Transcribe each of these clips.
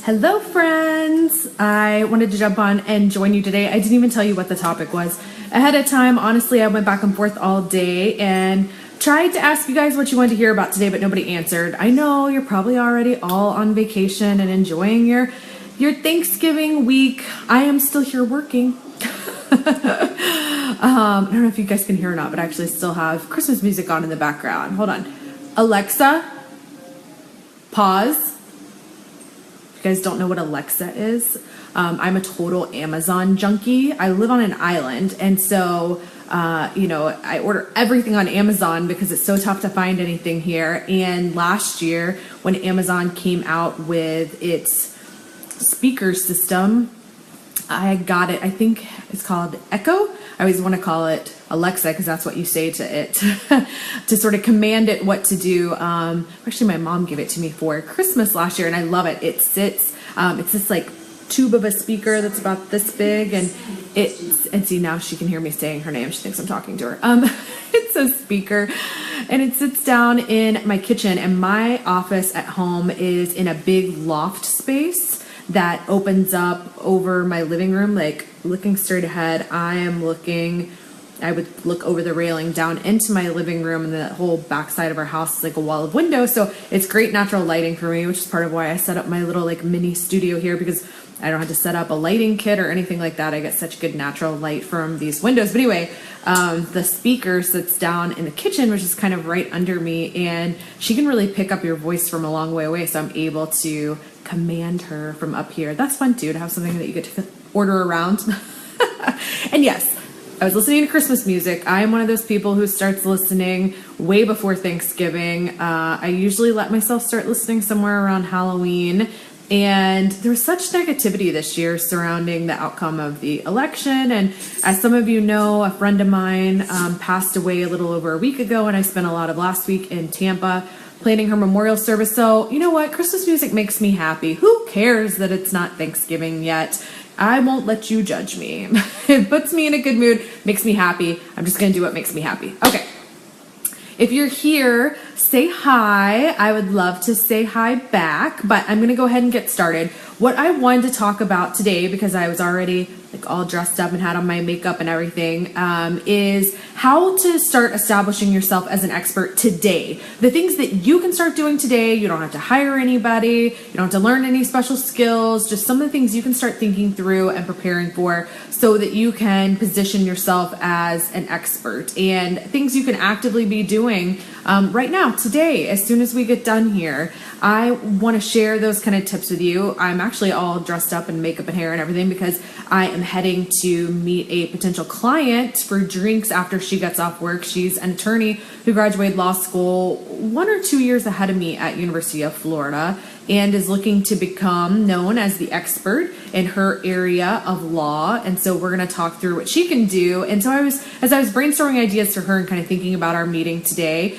Hello friends! I wanted to jump on and join you today. I didn't even tell you what the topic was ahead of time. Honestly, I went back and forth all day and tried to ask you guys what you wanted to hear about today, but nobody answered. I know you're probably already all on vacation and enjoying your Thanksgiving week. I am still here working. I don't know if you guys can hear or not, but I actually still have Christmas music on in the background. Hold on. Alexa, pause. If you guys don't know what Alexa is, I'm a total Amazon junkie. I live on an island, and so I order everything on Amazon because it's so tough to find anything here. And last year, when Amazon came out with its speaker system, I got it. I think it's called Echo. I always want to call it Alexa because that's what you say to it to sort of command it what to do. Actually, my mom gave it to me for Christmas last year, and I love it. It sits. It's this like tube of a speaker that's about this big, and see, now she can hear me saying her name. She thinks I'm talking to her. It's a speaker, and it sits down in my kitchen, and my office at home is in a big loft space that opens up over my living room, like looking straight ahead. I would look over the railing down into my living room, and the whole backside of our house is like a wall of windows. So it's great natural lighting for me, which is part of why I set up my little like mini studio here, because I don't have to set up a lighting kit or anything like that. I get such good natural light from these windows. But anyway, the speaker sits down in the kitchen, which is kind of right under me, and she can really pick up your voice from a long way away. So I'm able to command her from up here. That's fun too, to have something that you get to order around. And yes, I was listening to Christmas music. I am one of those people who starts listening way before Thanksgiving. I usually let myself start listening somewhere around Halloween. And there was such negativity this year surrounding the outcome of the election. And as some of you know, a friend of mine passed away a little over a week ago, and I spent a lot of last week in Tampa planning her memorial service. So you know what? Christmas music makes me happy. Who cares that it's not Thanksgiving yet? I won't let you judge me. It puts me in a good mood, makes me happy. I'm just going to do what makes me happy. Okay. If you're here, say hi. I would love to say hi back, but I'm going to go ahead and get started. What I wanted to talk about today, because I was already like all dressed up and had on my makeup and everything, is how to start establishing yourself as an expert today. The things that you can start doing today. You don't have to hire anybody. You don't have to learn any special skills. Just some of the things you can start thinking through and preparing for so that you can position yourself as an expert, and things you can actively be doing right now, today, as soon as we get done here. I want to share those kind of tips with you. I'm actually all dressed up in makeup and hair and everything because I am heading to meet a potential client for drinks after she gets off work. She's an attorney who graduated law school 1 or 2 years ahead of me at University of Florida, and is looking to become known as the expert in her area of law. And so we're going to talk through what she can do. And so as I was brainstorming ideas for her and kind of thinking about our meeting today,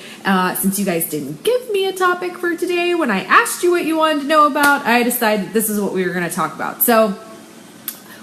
since you guys didn't give me a topic for today, when I asked you what you wanted to know about, I decided this is what we were going to talk about. So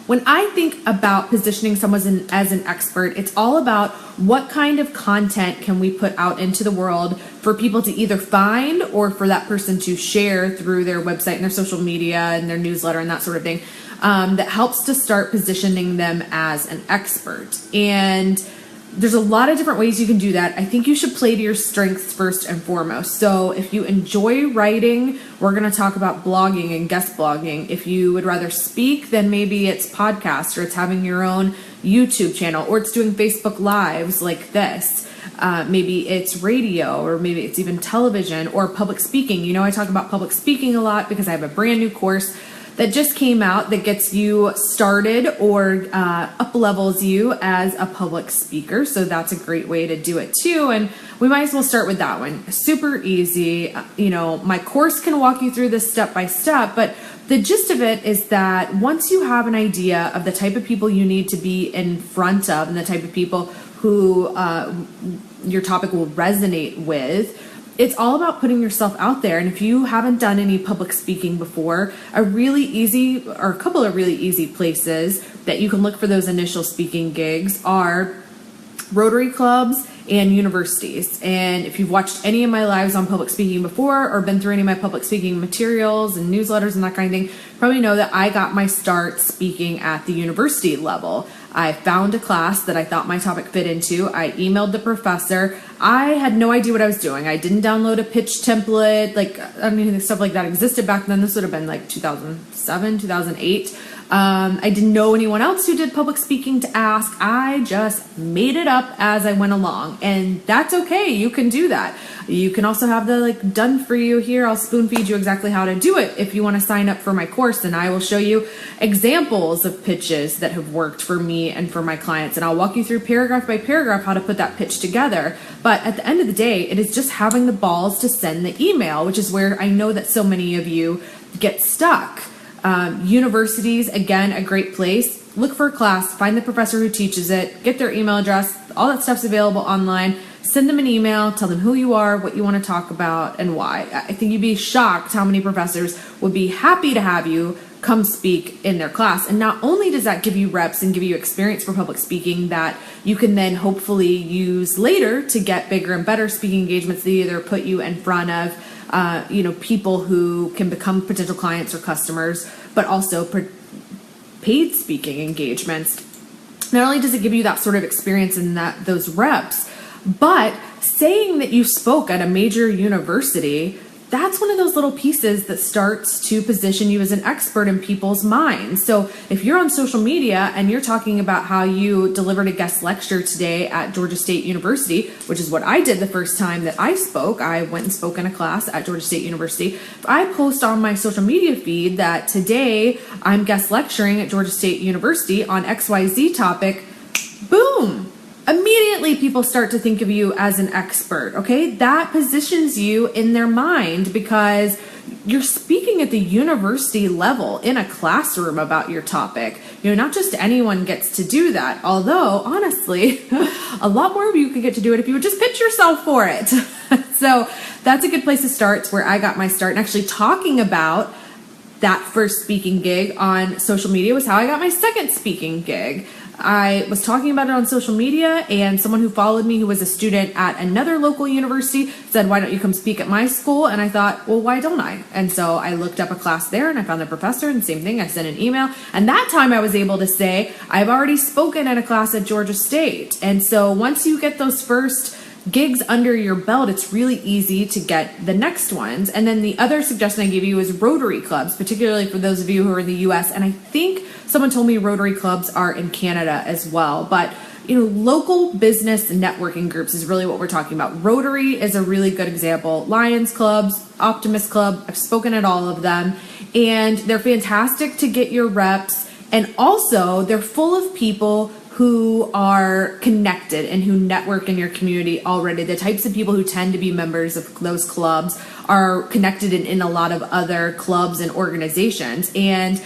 when I think about positioning someone as an expert, it's all about what kind of content can we put out into the world for people to either find or for that person to share through their website and their social media and their newsletter and that sort of thing, that helps to start positioning them as an expert. And there's a lot of different ways you can do that. I think you should play to your strengths first and foremost. So if you enjoy writing, we're going to talk about blogging and guest blogging. If you would rather speak, then maybe it's podcast, or it's having your own YouTube channel, or it's doing Facebook Lives like this. Maybe it's radio, or maybe it's even television, or public speaking. You know, I talk about public speaking a lot because I have a brand new course that just came out that gets you started or up levels you as a public speaker. So that's a great way to do it too. And we might as well start with that one. Super easy. My course can walk you through this step by step, but the gist of it is that once you have an idea of the type of people you need to be in front of and the type of people who your topic will resonate with, it's all about putting yourself out there. And if you haven't done any public speaking before, a couple of really easy places that you can look for those initial speaking gigs are Rotary Clubs and universities. And if you've watched any of my lives on public speaking before or been through any of my public speaking materials and newsletters and that kind of thing, probably know that I got my start speaking at the university level. I found a class that I thought my topic fit into. I emailed the professor. I had no idea what I was doing. I didn't download a pitch template. Stuff like that existed back then. This would have been like 2007, 2008. I didn't know anyone else who did public speaking to ask. I just made it up as I went along, and that's okay. You can do that. You can also have the done for you here. I'll spoon feed you exactly how to do it if you want to sign up for my course, and I will show you examples of pitches that have worked for me and for my clients, and I'll walk you through paragraph by paragraph how to put that pitch together. But at the end of the day, it is just having the balls to send the email, which is where I know that so many of you get stuck. Universities, again, a great place. Look for a class, find the professor who teaches it, get their email address. All that stuff's available online. Send them an email, tell them who you are, what you want to talk about, and why. I think you'd be shocked how many professors would be happy to have you come speak in their class. And not only does that give you reps and give you experience for public speaking that you can then hopefully use later to get bigger and better speaking engagements that either put you in front of people who can become potential clients or customers, but also paid speaking engagements. Not only does it give you that sort of experience and those reps, but saying that you spoke at a major university, that's one of those little pieces that starts to position you as an expert in people's minds. So if you're on social media and you're talking about how you delivered a guest lecture today at Georgia State University, which is what I did the first time that I spoke, I went and spoke in a class at Georgia State University. If I post on my social media feed that today I'm guest lecturing at Georgia State University on XYZ topic, boom! Immediately people start to think of you as an expert, okay? That positions you in their mind because you're speaking at the university level in a classroom about your topic. Not just anyone gets to do that. Although, honestly, a lot more of you could get to do it if you would just pitch yourself for it. So that's a good place to start. It's where I got my start. And actually talking about that first speaking gig on social media was how I got my second speaking gig. I was talking about it on social media, and someone who followed me who was a student at another local university said, "Why don't you come speak at my school?" And I thought, well, why don't I? And so I looked up a class there and I found the professor, and same thing, I sent an email. And that time I was able to say, I've already spoken at a class at Georgia State. And so once you get those first gigs under your belt, it's really easy to get the next ones. And then the other suggestion I gave you is Rotary Clubs, particularly for those of you who are in the US. And I think someone told me Rotary Clubs are in Canada as well. But local business networking groups is really what we're talking about. Rotary is a really good example. Lions Clubs, Optimist Club, I've spoken at all of them. And they're fantastic to get your reps. And also, they're full of people who are connected and who network in your community already. The types of people who tend to be members of those clubs are connected in a lot of other clubs and organizations. And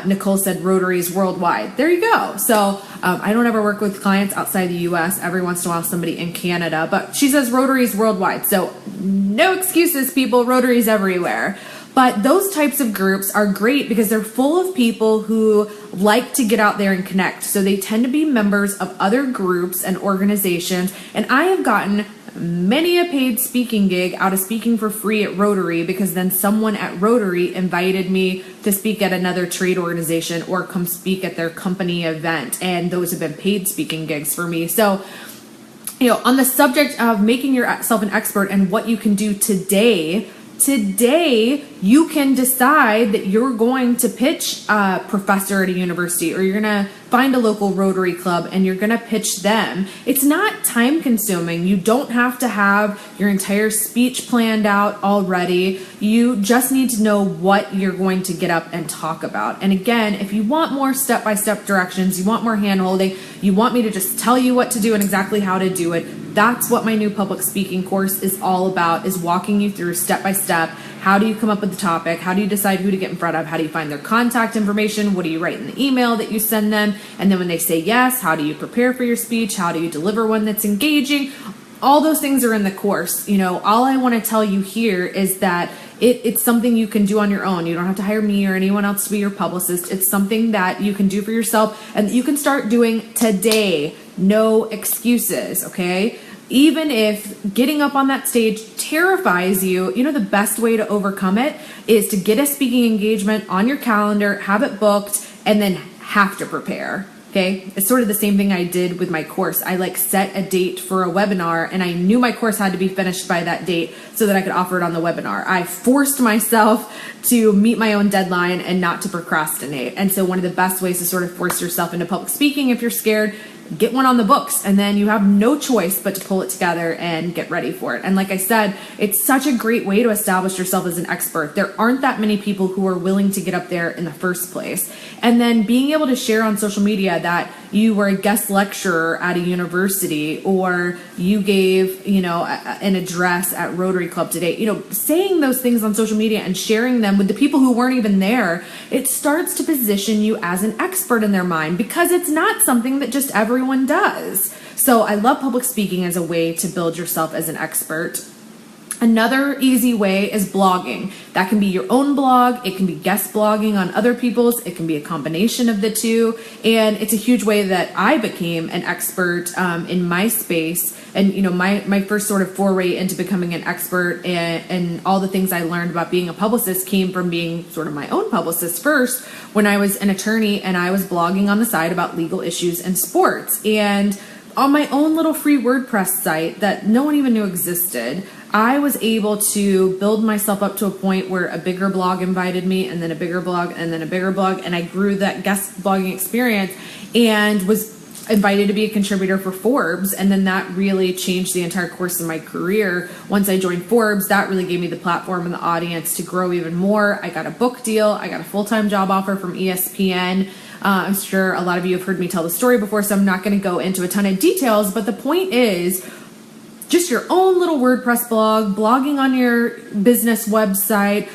Nicole said Rotary is worldwide. There you go. So I don't ever work with clients outside the US. Every once in a while somebody in Canada, but she says Rotary is worldwide. So no excuses, people. Rotary is everywhere. But those types of groups are great because they're full of people who like to get out there and connect. So they tend to be members of other groups and organizations. And I have gotten many a paid speaking gig out of speaking for free at Rotary because then someone at Rotary invited me to speak at another trade organization or come speak at their company event. And those have been paid speaking gigs for me. So, on the subject of making yourself an expert and what you can do today, you can decide that you're going to pitch a professor at a university, or you're going to find a local Rotary Club and you're going to pitch them. It's not time consuming. You don't have to have your entire speech planned out already. You just need to know what you're going to get up and talk about. And again, if you want more step-by-step directions, you want more hand-holding, you want me to just tell you what to do and exactly how to do it, that's what my new public speaking course is all about, is walking you through step-by-step. How do you come up with the topic? How do you decide who to get in front of? How do you find their contact information? What do you write in the email that you send them? And then when they say yes, how do you prepare for your speech? How do you deliver one that's engaging? All those things are in the course. All I want to tell you here is that It's something you can do on your own. You don't have to hire me or anyone else to be your publicist. It's something that you can do for yourself and that you can start doing today. No excuses, okay? Even if getting up on that stage terrifies you, the best way to overcome it is to get a speaking engagement on your calendar, have it booked, and then have to prepare. Okay. It's sort of the same thing I did with my course. I set a date for a webinar and I knew my course had to be finished by that date so that I could offer it on the webinar. I forced myself to meet my own deadline and not to procrastinate. And so one of the best ways to sort of force yourself into public speaking, if you're scared, get one on the books, and then you have no choice but to pull it together and get ready for it. And like I said, it's such a great way to establish yourself as an expert. There aren't that many people who are willing to get up there in the first place. And then being able to share on social media that you were a guest lecturer at a university, or you gave, an address at Rotary Club today, saying those things on social media and sharing them with the people who weren't even there, it starts to position you as an expert in their mind, because it's not something that just everyone does. So I love public speaking as a way to build yourself as an expert. Another easy way is blogging. That can be your own blog. It can be guest blogging on other people's. It can be a combination of the two. And it's a huge way that I became an expert in my space. And, my first sort of foray into becoming an expert and all the things I learned about being a publicist came from being sort of my own publicist first, when I was an attorney and I was blogging on the side about legal issues and sports. And on my own little free WordPress site that no one even knew existed, I was able to build myself up to a point where a bigger blog invited me, and then a bigger blog, and then a bigger blog, and I grew that guest blogging experience and was invited to be a contributor for Forbes. And then that really changed the entire course of my career. Once I joined Forbes, that really gave me the platform and the audience to grow even more. I got a book deal. I got a full-time job offer from ESPN. I'm sure a lot of you have heard me tell the story before, so I'm not going to go into a ton of details, but the point is, just your own little WordPress blog, blogging on your business website,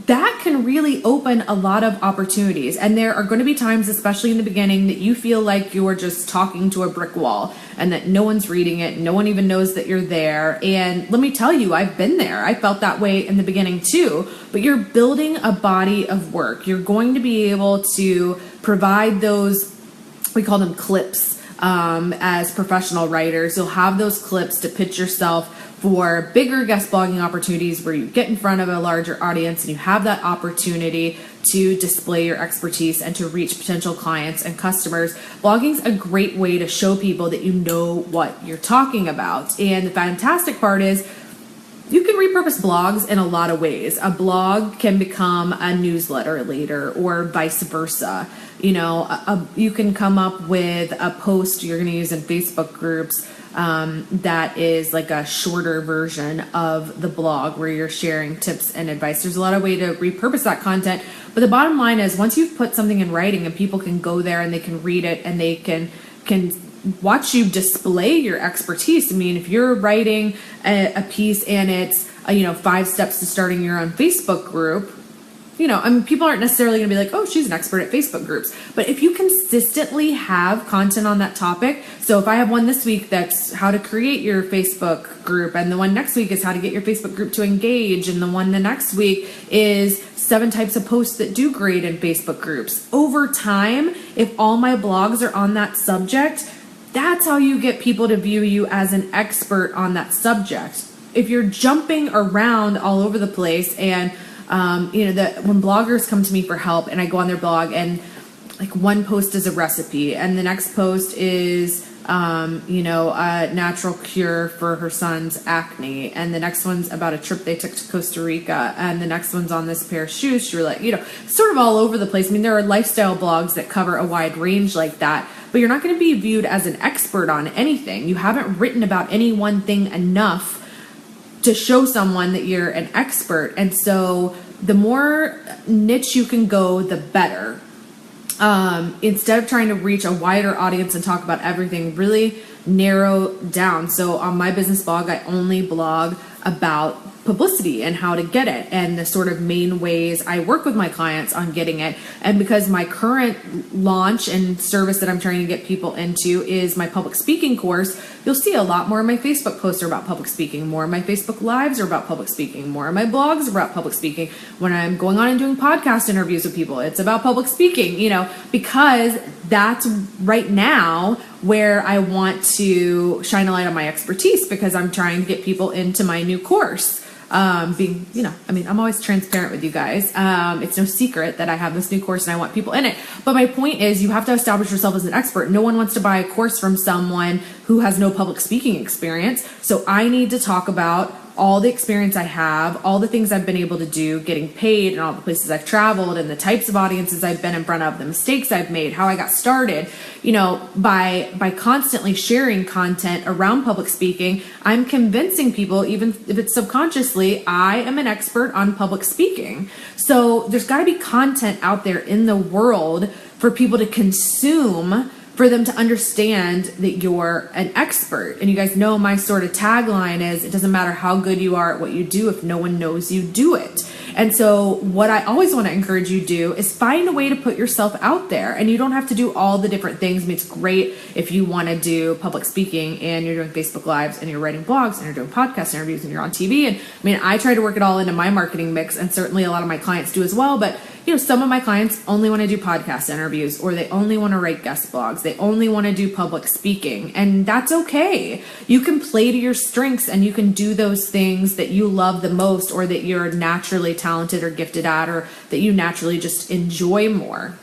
that can really open a lot of opportunities. And there are going to be times, especially in the beginning, that you feel like you're just talking to a brick wall and that no one's reading it. No one even knows that you're there. And let me tell you, I've been there. I felt that way in the beginning too, but you're building a body of work. You're going to be able to provide those, we call them clips. As professional writers, you'll have those clips to pitch yourself for bigger guest blogging opportunities where you get in front of a larger audience and you have that opportunity to display your expertise and to reach potential clients and customers. Blogging's a great way to show people that you know what you're talking about. And the fantastic part is, you can repurpose blogs in a lot of ways. A blog can become a newsletter later, or vice versa. You can come up with a post you're going to use in Facebook groups that is like a shorter version of the blog where you're sharing tips and advice. There's a lot of way to repurpose that content. But the bottom line is, once you've put something in writing and people can go there and they can read it and they can watch you display your expertise. I mean, if you're writing a piece and it's 5 steps to starting your own Facebook group, people aren't necessarily going to be like, oh, she's an expert at Facebook groups. But if you consistently have content on that topic, so if I have one this week that's how to create your Facebook group, and the one next week is how to get your Facebook group to engage, and the one the next week is 7 types of posts that do great in Facebook groups. Over time, if all my blogs are on that subject, that's how you get people to view you as an expert on that subject. If you're jumping around all over the place and when bloggers come to me for help and I go on their blog and like one post is a recipe and the next post is, a natural cure for her son's acne. And the next one's about a trip they took to Costa Rica. And the next one's on this pair of shoes. You're like, sort of all over the place. I mean, there are lifestyle blogs that cover a wide range like that, but you're not going to be viewed as an expert on anything. You haven't written about any one thing enough to show someone that you're an expert. And so the more niche you can go, the better. Instead of trying to reach a wider audience and talk about everything, really narrow down. So on my business blog, I only blog about publicity and how to get it and the sort of main ways I work with my clients on getting it. And because my current launch and service that I'm trying to get people into is my public speaking course, you'll see a lot more of my Facebook posts are about public speaking, more of my Facebook lives are about public speaking, more of my blogs are about public speaking. When I'm going on and doing podcast interviews with people, it's about public speaking, because that's right now where I want to shine a light on my expertise, because I'm trying to get people into my new course. I'm always transparent with you guys. It's no secret that I have this new course and I want people in it. But my point is, you have to establish yourself as an expert. No one wants to buy a course from someone who has no public speaking experience. So I need to talk about all the experience I have, all the things I've been able to do, getting paid, and all the places I've traveled, and the types of audiences I've been in front of, the mistakes I've made, how I got started. By constantly sharing content around public speaking, I'm convincing people, even if it's subconsciously, I am an expert on public speaking. So there's got to be content out there in the world for people to consume, for them to understand that you're an expert. And you guys know my sort of tagline is, it doesn't matter how good you are at what you do if no one knows you do it. And so what I always want to encourage you to do is find a way to put yourself out there. And you don't have to do all the different things. I mean, it's great if you want to do public speaking and you're doing Facebook Lives and you're writing blogs and you're doing podcast interviews and you're on TV. And I try to work it all into my marketing mix, and certainly a lot of my clients do as well. But some of my clients only want to do podcast interviews, or they only want to write guest blogs. They only want to do public speaking, and that's okay. You can play to your strengths and you can do those things that you love the most, or that you're naturally talented or gifted at, or that you naturally just enjoy more.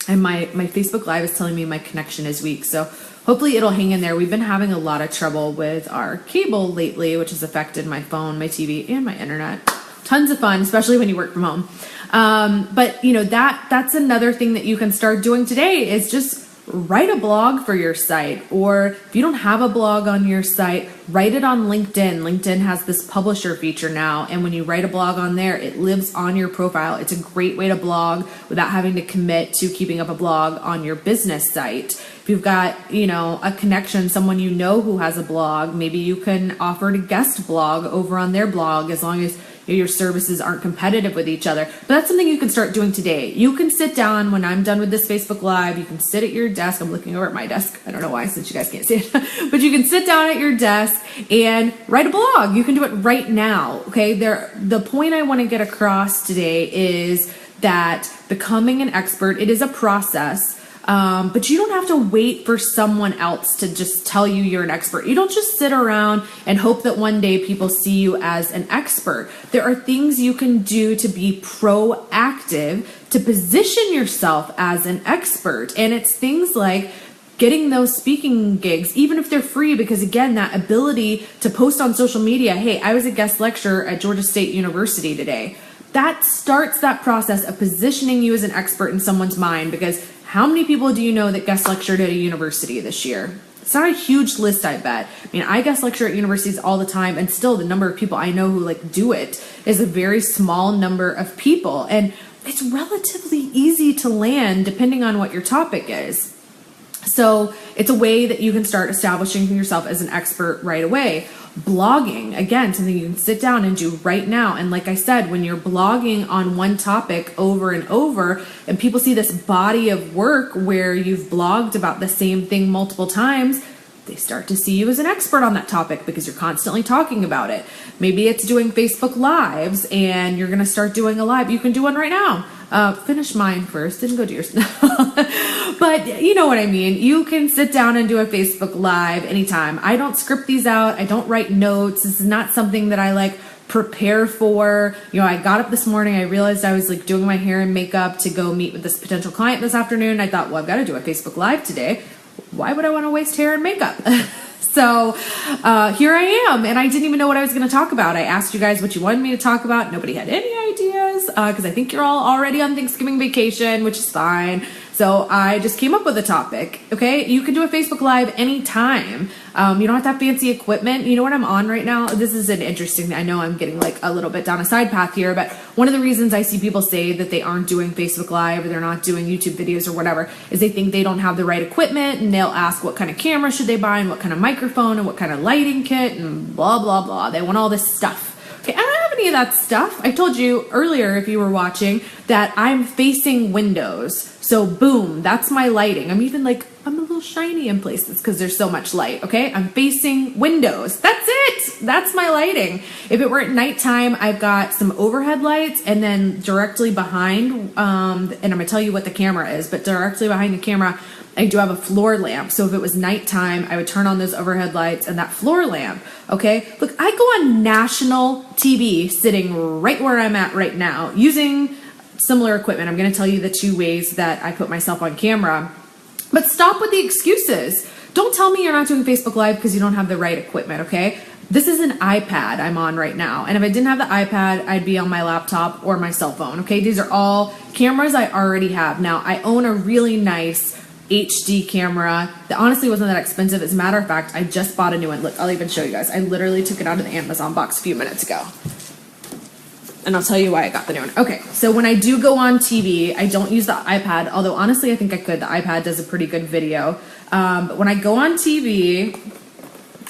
And my Facebook Live is telling me my connection is weak, so hopefully it'll hang in there. We've been having a lot of trouble with our cable lately, which has affected my phone, my TV, and my internet. Tons of fun, especially when you work from home. But that's another thing that you can start doing today, is just write a blog for your site. Or if you don't have a blog on your site, write it on LinkedIn. LinkedIn has this publisher feature now, and when you write a blog on there, it lives on your profile. It's a great way to blog without having to commit to keeping up a blog on your business site. If you've got, a connection, someone who has a blog, maybe you can offer to guest blog over on their blog, as long as your services aren't competitive with each other. But that's something you can start doing today. You can sit down when I'm done with this Facebook Live. You can sit at your desk. I'm looking over at my desk. I don't know why, since you guys can't see it. But you can sit down at your desk and write a blog. You can do it right now. Okay. The point I want to get across today is that becoming an expert, it is a process. But you don't have to wait for someone else to just tell you you're an expert. You don't just sit around and hope that one day people see you as an expert. There are things you can do to be proactive, to position yourself as an expert. And it's things like getting those speaking gigs, even if they're free, because again, that ability to post on social media, hey, I was a guest lecturer at Georgia State University today. That starts that process of positioning you as an expert in someone's mind, because how many people do you know that guest lectured at a university this year? It's not a huge list, I bet. I guest lecture at universities all the time, and still the number of people I know who do it is a very small number of people. And it's relatively easy to land depending on what your topic is. So it's a way that you can start establishing yourself as an expert right away. Blogging, again, something you can sit down and do right now. And like I said, when you're blogging on one topic over and over, and people see this body of work where you've blogged about the same thing multiple times, they start to see you as an expert on that topic because you're constantly talking about it. Maybe it's doing Facebook Lives, and you're going to start doing a live. You can do one right now. Finish mine first, then go do yours. But you know what I mean. You can sit down and do a Facebook Live anytime. I don't script these out. I don't write notes. This is not something that I prepare for. I got up this morning. I realized I was doing my hair and makeup to go meet with this potential client this afternoon. I thought, well, I've got to do a Facebook Live today. Why would I want to waste hair and makeup? So here I am, and I didn't even know what I was going to talk about. I asked you guys what you wanted me to talk about. Nobody had any ideas because I think you're all already on Thanksgiving vacation, which is fine. So I just came up with a topic. Okay, you can do a Facebook Live anytime. You don't have to have fancy equipment. You know what I'm on right now? This is an interesting, I know I'm getting a little bit down a side path here, but one of the reasons I see people say that they aren't doing Facebook Live or they're not doing YouTube videos or whatever is they think they don't have the right equipment, and they'll ask what kind of camera should they buy and what kind of microphone and what kind of lighting kit and blah, blah, blah. They want all this stuff. Okay, I don't have any of that stuff. I told you earlier, if you were watching, that I'm facing windows. So boom, that's my lighting. I'm even I'm a little little shiny in places because there's so much light, okay? I'm facing windows. That's it. That's my lighting. If it were at nighttime, I've got some overhead lights, and then directly behind, and I'm gonna tell you what the camera is, but directly behind the camera, I do have a floor lamp. So if it was nighttime, I would turn on those overhead lights and that floor lamp, okay? Look, I go on national TV sitting right where I'm at right now using similar equipment. I'm gonna tell you the 2 ways that I put myself on camera. But stop with the excuses. Don't tell me you're not doing Facebook Live because you don't have the right equipment, okay? This is an iPad I'm on right now. And if I didn't have the iPad, I'd be on my laptop or my cell phone, okay? These are all cameras I already have. Now, I own a really nice HD camera that honestly wasn't that expensive. As a matter of fact, I just bought a new one. Look, I'll even show you guys. I literally took it out of the Amazon box a few minutes ago. And I'll tell you why I got the new one. Okay, so when I do go on TV, I don't use the iPad, although honestly I think I could. The iPad does a pretty good video. But when I go on TV,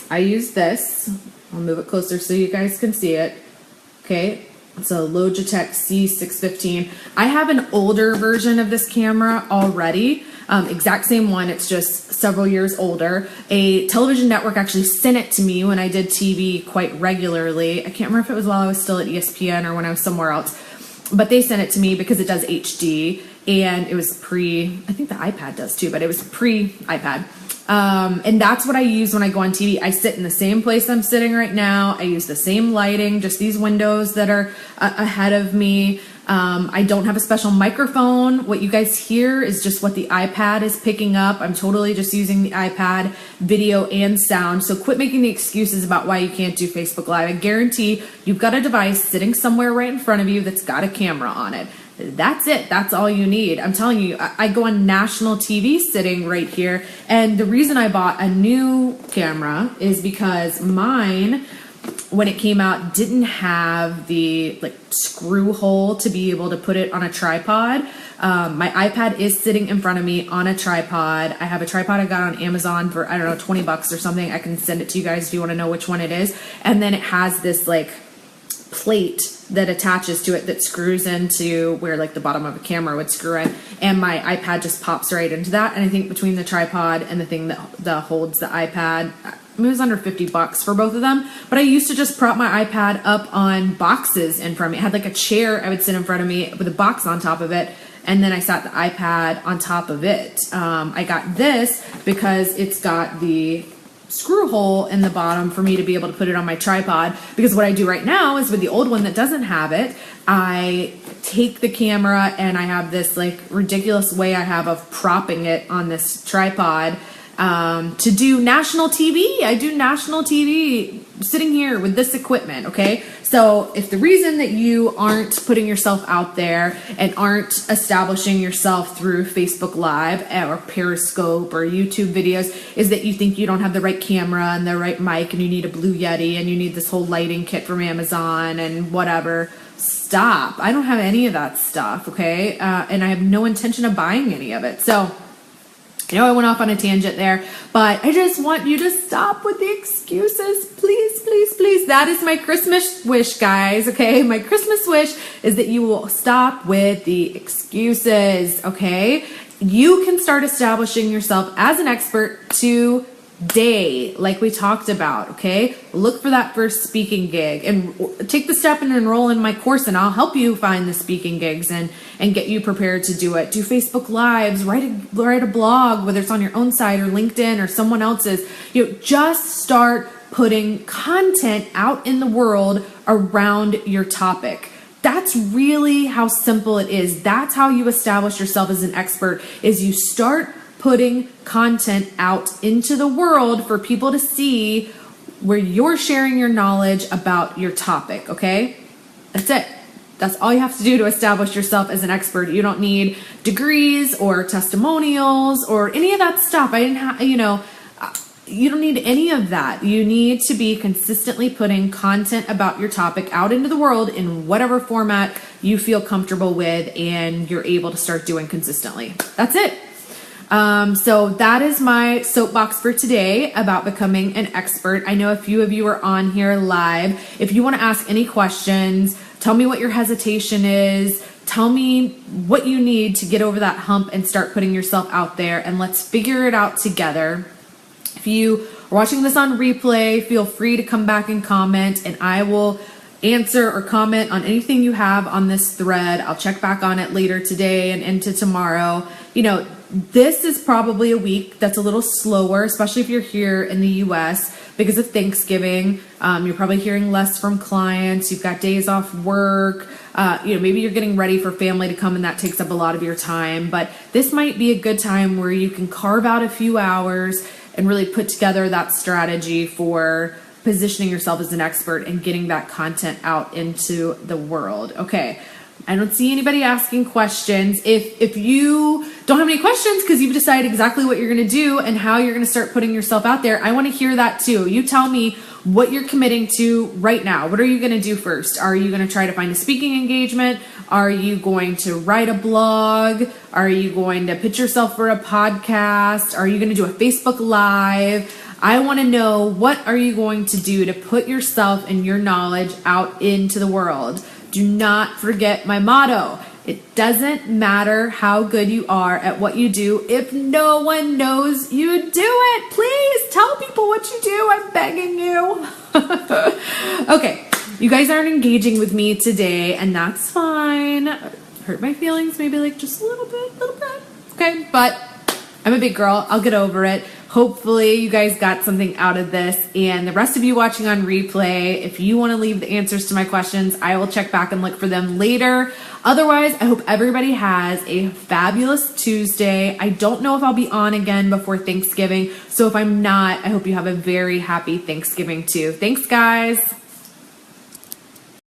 I use this. I'll move it closer so you guys can see it. Okay, it's a Logitech C615. I have an older version of this camera already. Exact same one, it's just several years older. A television network actually sent it to me when I did TV quite regularly. I can't remember if it was while I was still at ESPN or when I was somewhere else, but they sent it to me because it does HD, and it was I think the iPad does too, but it was pre-iPad. And that's what I use when I go on TV. I sit in the same place I'm sitting right now. I use the same lighting, just these windows that are ahead of me. I don't have a special microphone. What you guys hear is just what the iPad is picking up. I'm totally just using the iPad video and sound. So quit making the excuses about why you can't do Facebook Live. I guarantee you've got a device sitting somewhere right in front of you that's got a camera on it. That's it. That's all you need. I'm telling you, I go on national TV sitting right here. And the reason I bought a new camera is because mine, when it came out, didn't have the screw hole to be able to put it on a tripod. My iPad is sitting in front of me on a tripod. I have a tripod I got on Amazon for, I don't know, 20 bucks or something. I can send it to you guys if you want to know which one it is. And then it has this plate that attaches to it that screws into where the bottom of a camera would screw in, and my iPad just pops right into that. And I think between the tripod and the thing that holds the iPad, it was under 50 bucks for both of them. But I used to just prop my iPad up on boxes in front of me. I had a chair I would sit in front of me with a box on top of it, and then I sat the iPad on top of it. I got this because it's got the screw hole in the bottom for me to be able to put it on my tripod, because what I do right now is with the old one that doesn't have it, I take the camera and I have this ridiculous way I have of propping it on this tripod to do national TV. I do national TV sitting here with this equipment, okay? So if the reason that you aren't putting yourself out there and aren't establishing yourself through Facebook Live or Periscope or YouTube videos is that you think you don't have the right camera and the right mic and you need a Blue Yeti and you need this whole lighting kit from Amazon and whatever, stop. I don't have any of that stuff, okay? And I have no intention of buying any of it. So I know I went off on a tangent there, but I just want you to stop with the excuses. Please, please, please. That is my Christmas wish, guys, okay? My Christmas wish is that you will stop with the excuses, okay? You can start establishing yourself as an expert today, like we talked about, okay? Look for that first speaking gig and take the step and enroll in my course, and I'll help you find the speaking gigs and get you prepared to do it. Do Facebook Lives, write a blog, whether it's on your own site or LinkedIn or someone else's. Just start putting content out in the world around your topic. That's really how simple it is. That's how you establish yourself as an expert, is you start putting content out into the world for people to see where you're sharing your knowledge about your topic, okay? That's it. That's all you have to do to establish yourself as an expert. You don't need degrees or testimonials or any of that stuff. You don't need any of that. You need to be consistently putting content about your topic out into the world in whatever format you feel comfortable with and you're able to start doing consistently. That's it. So that is my soapbox for today about becoming an expert. I know a few of you are on here live. If you want to ask any questions, tell me what your hesitation is. Tell me what you need to get over that hump and start putting yourself out there, and let's figure it out together. If you are watching this on replay, feel free to come back and comment, and I will answer or comment on anything you have on this thread. I'll check back on it later today and into tomorrow. You know, this is probably a week that's a little slower, especially if you're here in the US because of Thanksgiving. You're probably hearing less from clients. You've got days off work. Maybe you're getting ready for family to come and that takes up a lot of your time. But this might be a good time where you can carve out a few hours and really put together that strategy for positioning yourself as an expert and getting that content out into the world. Okay. I don't see anybody asking questions. If you don't have any questions because you've decided exactly what you're going to do and how you're going to start putting yourself out there, I want to hear that too. You tell me what you're committing to right now. What are you going to do first? Are you going to try to find a speaking engagement? Are you going to write a blog? Are you going to pitch yourself for a podcast? Are you going to do a Facebook Live? I want to know, what are you going to do to put yourself and your knowledge out into the world? Do not forget my motto. It doesn't matter how good you are at what you do if no one knows you do it. Please tell people what you do. I'm begging you. Okay, you guys aren't engaging with me today, and that's fine. Hurt my feelings, maybe like just a little bit. Okay, but I'm a big girl. I'll get over it. Hopefully you guys got something out of this, and the rest of you watching on replay, if you want to leave the answers to my questions, I will check back and look for them later. Otherwise, I hope everybody has a fabulous Tuesday. I don't know if I'll be on again before Thanksgiving, so if I'm not, I hope you have a very happy Thanksgiving too. Thanks, guys.